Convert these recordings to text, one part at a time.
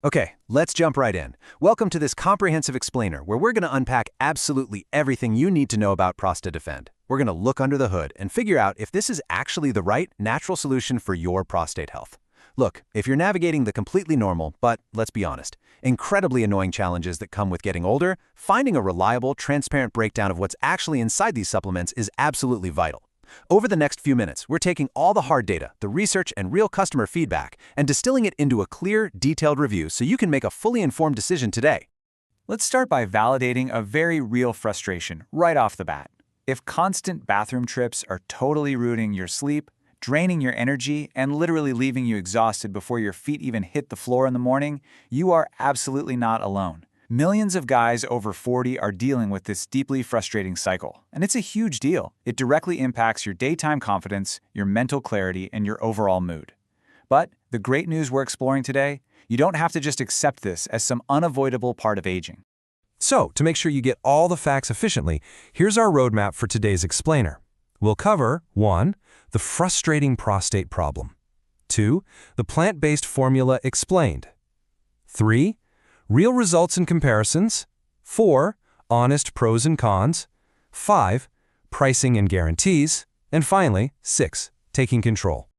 Okay, let's jump right in. Welcome to this comprehensive explainer where we're going to unpack absolutely everything you need to know about Prosta Defend. We're going to look under the hood and figure out if this is actually the right natural solution for your prostate health. Look, if you're navigating the completely normal, but let's be honest, incredibly annoying challenges that come with getting older, finding a reliable, transparent breakdown of what's actually inside these supplements is absolutely vital. Over the next few minutes, we're taking all the hard data, the research, and real customer feedback, and distilling it into a clear, detailed review so you can make a fully informed decision today. Let's start by validating a very real frustration right off the bat. If constant bathroom trips are totally ruining your sleep, draining your energy, and literally leaving you exhausted before your feet even hit the floor in the morning, you are absolutely not alone. Millions of guys over 40 are dealing with this deeply frustrating cycle, and it's a huge deal. It directly impacts your daytime confidence, your mental clarity, and your overall mood. But the great news we're exploring today, you don't have to just accept this as some unavoidable part of aging. So, to make sure you get all the facts efficiently, here's our roadmap for today's explainer. We'll cover 1. The frustrating prostate problem. 2. The plant-based formula explained. 3. Real results and comparisons. 4. Honest pros and cons. 5. Pricing and guarantees. And finally, 6. Taking control.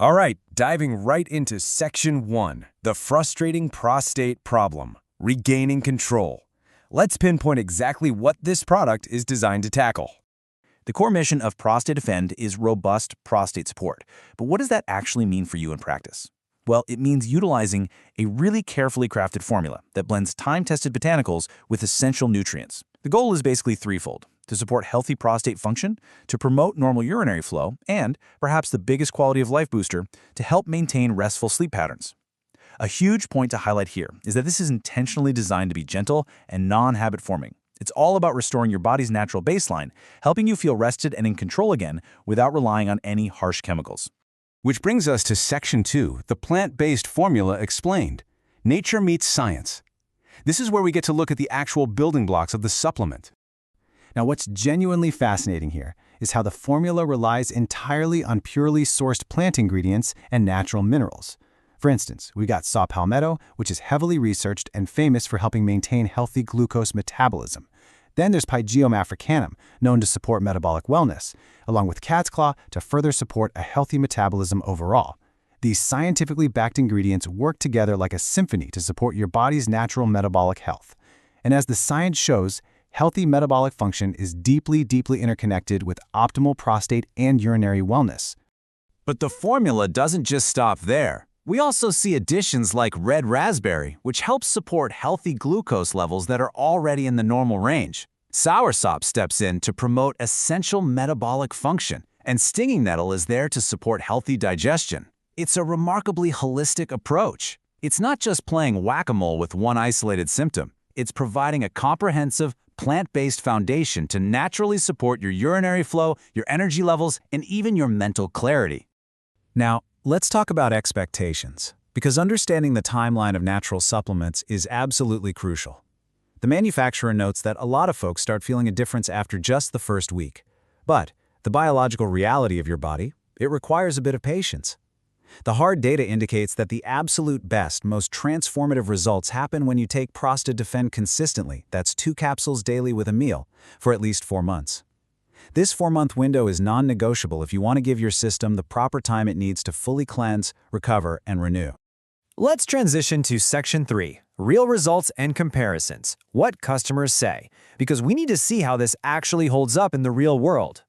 All right, diving right into Section 1, the frustrating prostate problem, regaining control. Let's pinpoint exactly what this product is designed to tackle. The core mission of Prosta Defend is robust prostate support. But what does that actually mean for you in practice? Well, it means utilizing a really carefully crafted formula that blends time-tested botanicals with essential nutrients. The goal is basically threefold: to support healthy prostate function, to promote normal urinary flow, and, perhaps the biggest quality of life booster, to help maintain restful sleep patterns. A huge point to highlight here is that this is intentionally designed to be gentle and non-habit forming. It's all about restoring your body's natural baseline, helping you feel rested and in control again without relying on any harsh chemicals. Which brings us to Section 2, the plant-based formula explained. Nature meets science. This is where we get to look at the actual building blocks of the supplement. Now, what's genuinely fascinating here is how the formula relies entirely on purely sourced plant ingredients and natural minerals. For instance, we got saw palmetto, which is heavily researched and famous for helping maintain healthy glucose metabolism. Then there's Pygeum africanum, known to support metabolic wellness, along with cat's claw to further support a healthy metabolism overall. These scientifically backed ingredients work together like a symphony to support your body's natural metabolic health. And as the science shows, healthy metabolic function is deeply interconnected with optimal prostate and urinary wellness. But the formula doesn't just stop there. We also see additions like red raspberry, which helps support healthy glucose levels that are already in the normal range. Soursop steps in to promote essential metabolic function, and stinging nettle is there to support healthy digestion. It's a remarkably holistic approach. It's not just playing whack-a-mole with one isolated symptom. It's providing a comprehensive, plant-based foundation to naturally support your urinary flow, your energy levels, and even your mental clarity. Now, let's talk about expectations, because understanding the timeline of natural supplements is absolutely crucial. The manufacturer notes that a lot of folks start feeling a difference after just the first week. But the biological reality of your body, it requires a bit of patience. The hard data indicates that the absolute best, most transformative results happen when you take Prosta Defend consistently, that's 2 capsules daily with a meal, for at least 4 months. This 4-month window is non-negotiable if you want to give your system the proper time it needs to fully cleanse, recover, and renew. Let's transition to Section 3, real results and comparisons, what customers say, because we need to see how this actually holds up in the real world.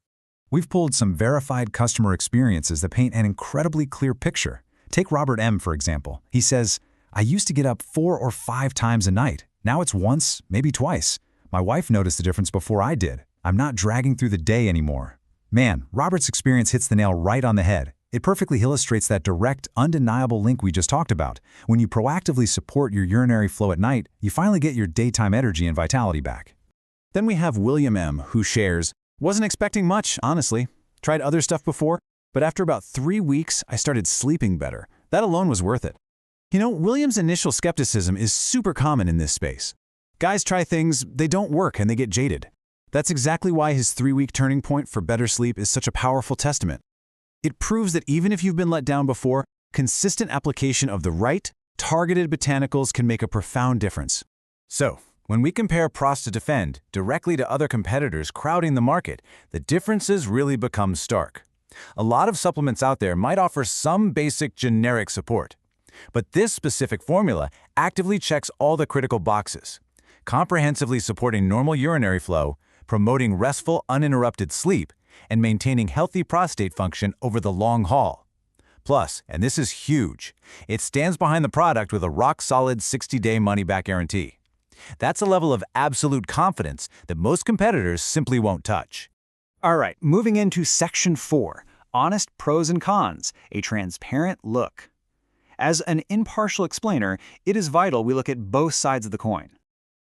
We've pulled some verified customer experiences that paint an incredibly clear picture. Take Robert M., for example. He says, "I used to get up 4 or 5 times a night. Now it's once, maybe twice. My wife noticed the difference before I did. I'm not dragging through the day anymore." Man, Robert's experience hits the nail right on the head. It perfectly illustrates that direct, undeniable link we just talked about. When you proactively support your urinary flow at night, you finally get your daytime energy and vitality back. Then we have William M., who shares, "Wasn't expecting much, honestly. Tried other stuff before, but after about 3 weeks, I started sleeping better. That alone was worth it." You know, William's initial skepticism is super common in this space. Guys try things, they don't work, and they get jaded. That's exactly why his 3-week turning point for better sleep is such a powerful testament. It proves that even if you've been let down before, consistent application of the right, targeted botanicals can make a profound difference. So, when we compare Prosta Defend directly to other competitors crowding the market, the differences really become stark. A lot of supplements out there might offer some basic generic support, but this specific formula actively checks all the critical boxes, comprehensively supporting normal urinary flow, promoting restful, uninterrupted sleep, and maintaining healthy prostate function over the long haul. Plus, and this is huge, it stands behind the product with a rock-solid 60-day money-back guarantee. That's a level of absolute confidence that most competitors simply won't touch. All right, moving into Section 4, Honest Pros and Cons, a transparent look. As an impartial explainer, it is vital we look at both sides of the coin.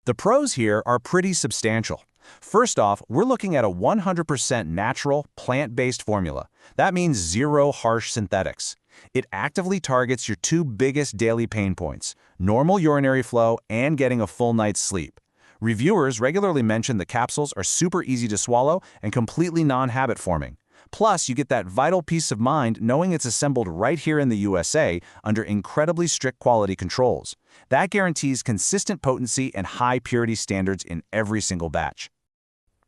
The pros here are pretty substantial. First off, we're looking at a 100% natural, plant-based formula. That means zero harsh synthetics. It actively targets your two biggest daily pain points, normal urinary flow and getting a full night's sleep. Reviewers regularly mention the capsules are super easy to swallow and completely non-habit forming. Plus, you get that vital peace of mind knowing it's assembled right here in the USA under incredibly strict quality controls. That guarantees consistent potency and high purity standards in every single batch.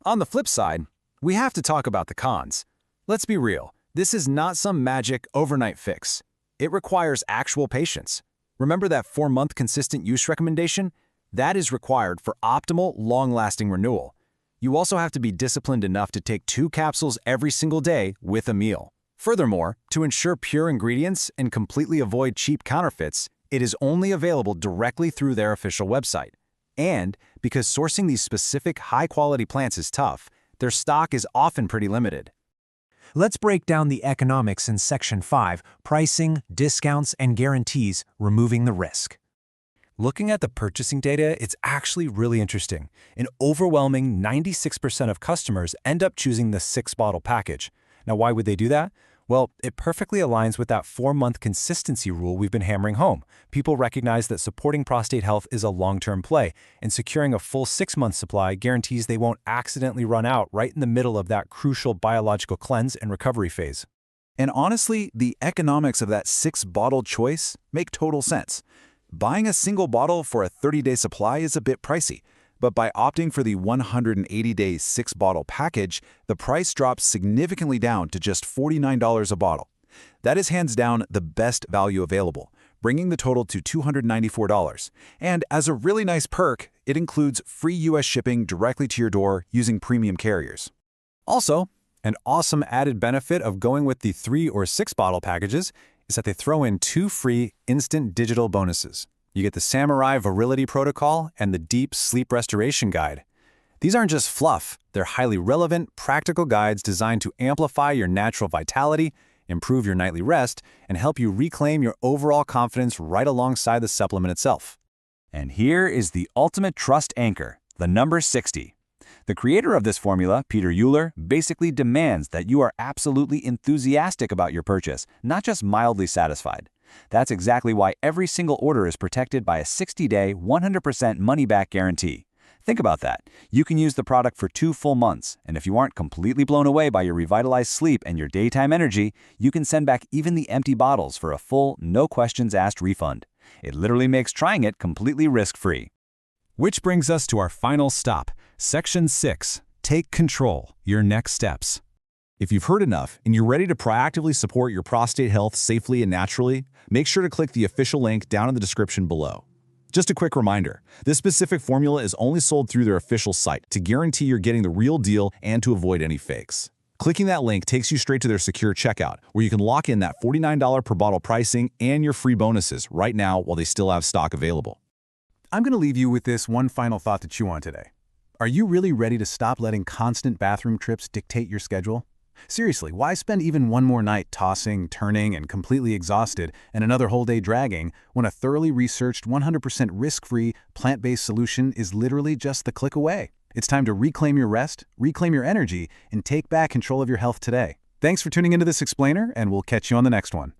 On the flip side, we have to talk about the cons. Let's be real, this is not some magic overnight fix. It requires actual patience. Remember that 4-month consistent use recommendation? That is required for optimal, long-lasting renewal. You also have to be disciplined enough to take 2 capsules every single day with a meal. Furthermore, to ensure pure ingredients and completely avoid cheap counterfeits, it is only available directly through their official website. And because sourcing these specific high-quality plants is tough, their stock is often pretty limited. Let's break down the economics in Section 5, pricing, discounts, and guarantees, removing the risk. Looking at the purchasing data, it's actually really interesting. An overwhelming 96% of customers end up choosing the 6-bottle package. Now, why would they do that? Well, it perfectly aligns with that 4-month consistency rule we've been hammering home. People recognize that supporting prostate health is a long-term play, and securing a full 6-month supply guarantees they won't accidentally run out right in the middle of that crucial biological cleanse and recovery phase. And honestly, the economics of that 6-bottle choice make total sense. Buying a single bottle for a 30-day supply is a bit pricey, but by opting for the 180-day 6-bottle package, the price drops significantly down to just $49 a bottle. That is hands down the best value available, bringing the total to $294. And as a really nice perk, it includes free U.S. shipping directly to your door using premium carriers. Also, an awesome added benefit of going with the 3 or 6-bottle packages is that they throw in 2 free instant digital bonuses. You get the Samurai Virility Protocol and the Deep Sleep Restoration Guide. These aren't just fluff, they're highly relevant, practical guides designed to amplify your natural vitality, improve your nightly rest, and help you reclaim your overall confidence right alongside the supplement itself. And here is the ultimate trust anchor, the number 60. The creator of this formula, Peter Euler, basically demands that you are absolutely enthusiastic about your purchase, not just mildly satisfied. That's exactly why every single order is protected by a 60-day, 100% money-back guarantee. Think about that. You can use the product for 2 full months, and if you aren't completely blown away by your revitalized sleep and your daytime energy, you can send back even the empty bottles for a full, no-questions-asked refund. It literally makes trying it completely risk-free. Which brings us to our final stop, Section 6, Take Control, your next steps. If you've heard enough and you're ready to proactively support your prostate health safely and naturally, make sure to click the official link down in the description below. Just a quick reminder, this specific formula is only sold through their official site to guarantee you're getting the real deal and to avoid any fakes. Clicking that link takes you straight to their secure checkout, where you can lock in that $49 per bottle pricing and your free bonuses right now while they still have stock available. I'm going to leave you with this one final thought to chew on today. Are you really ready to stop letting constant bathroom trips dictate your schedule? Seriously, why spend even one more night tossing, turning, and completely exhausted and another whole day dragging when a thoroughly researched, 100% risk-free, plant-based solution is literally just the click away? It's time to reclaim your rest, reclaim your energy, and take back control of your health today. Thanks for tuning into this explainer, and we'll catch you on the next one.